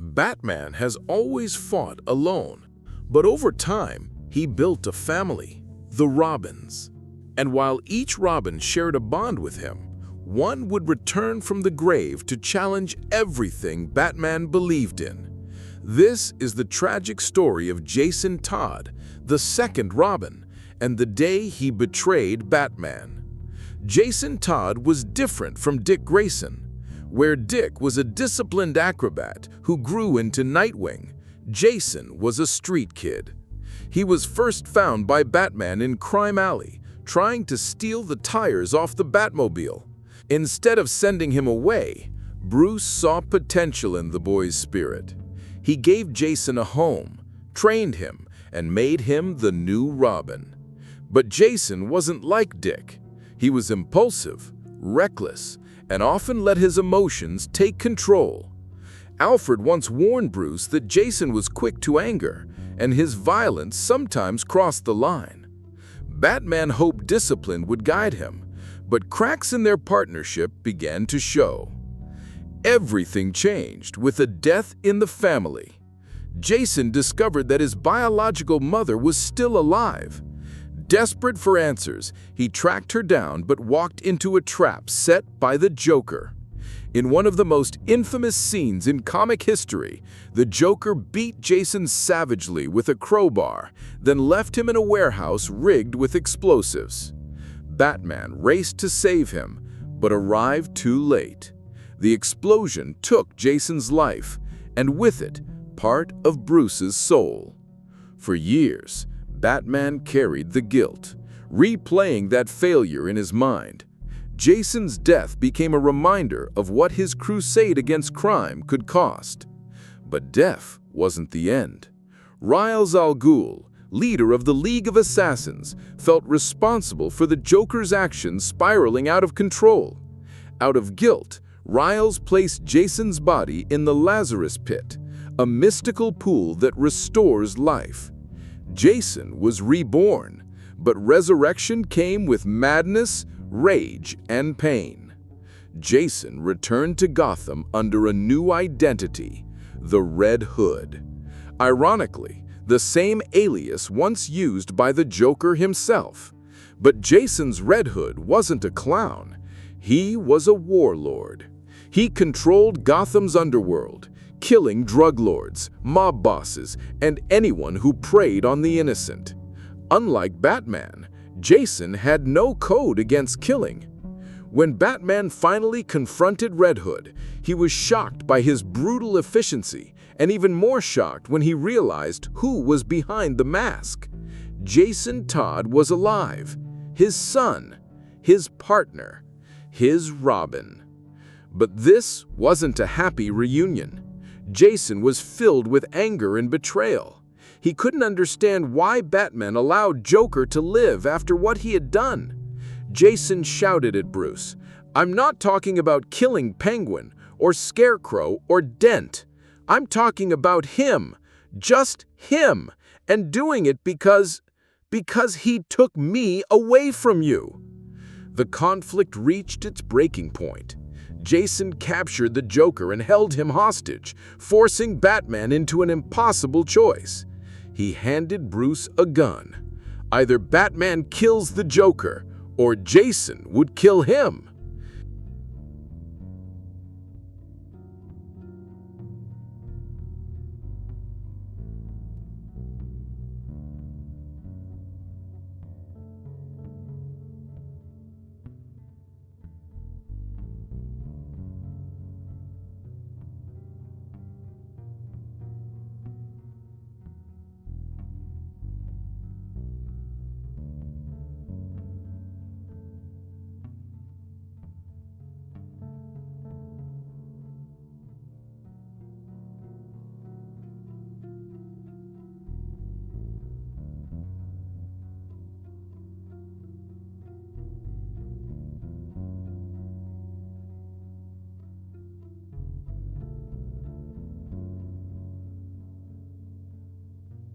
Batman has always fought alone, but over time, he built a family, the Robins. And while each Robin shared a bond with him, one would return from the grave to challenge everything Batman believed in. This is the tragic story of Jason Todd, the second Robin, and the day he betrayed Batman. Jason Todd was different from Dick Grayson. Where Dick was a disciplined acrobat who grew into Nightwing, Jason was a street kid. He was first found by Batman in Crime Alley, trying to steal the tires off the Batmobile. Instead of sending him away, Bruce saw potential in the boy's spirit. He gave Jason a home, trained him, and made him the new Robin. But Jason wasn't like Dick. He was impulsive, reckless, and often let his emotions take control. Alfred once warned Bruce that Jason was quick to anger, and his violence sometimes crossed the line. Batman hoped discipline would guide him, but cracks in their partnership began to show. Everything changed with a death in the family. Jason discovered that his biological mother was still alive. Desperate for answers, he tracked her down but walked into a trap set by the Joker. In one of the most infamous scenes in comic history, the Joker beat Jason savagely with a crowbar, then left him in a warehouse rigged with explosives. Batman raced to save him, but arrived too late. The explosion took Jason's life, and with it, part of Bruce's soul. For years, Batman carried the guilt, replaying that failure in his mind. Jason's death became a reminder of what his crusade against crime could cost. But death wasn't the end. Ra's al Ghul, leader of the League of Assassins, felt responsible for the Joker's actions spiraling out of control. Out of guilt, Ra's placed Jason's body in the Lazarus Pit, a mystical pool that restores life. Jason was reborn, but resurrection came with madness, rage, and pain. Jason returned to Gotham under a new identity, the Red Hood. Ironically, the same alias once used by the Joker himself. But Jason's Red Hood wasn't a clown. He was a warlord. He controlled Gotham's underworld, killing drug lords, mob bosses, and anyone who preyed on the innocent. Unlike Batman, Jason had no code against killing. When Batman finally confronted Red Hood, he was shocked by his brutal efficiency, and even more shocked when he realized who was behind the mask. Jason Todd was alive, his son, his partner, his Robin. But this wasn't a happy reunion. Jason was filled with anger and betrayal. He couldn't understand why Batman allowed Joker to live after what he had done. Jason shouted at Bruce, "I'm not talking about killing Penguin, or Scarecrow, or Dent. I'm talking about him, just him, and doing it because he took me away from you." The conflict reached its breaking point. Jason captured the Joker and held him hostage, forcing Batman into an impossible choice. He handed Bruce a gun. Either Batman kills the Joker, or Jason would kill him.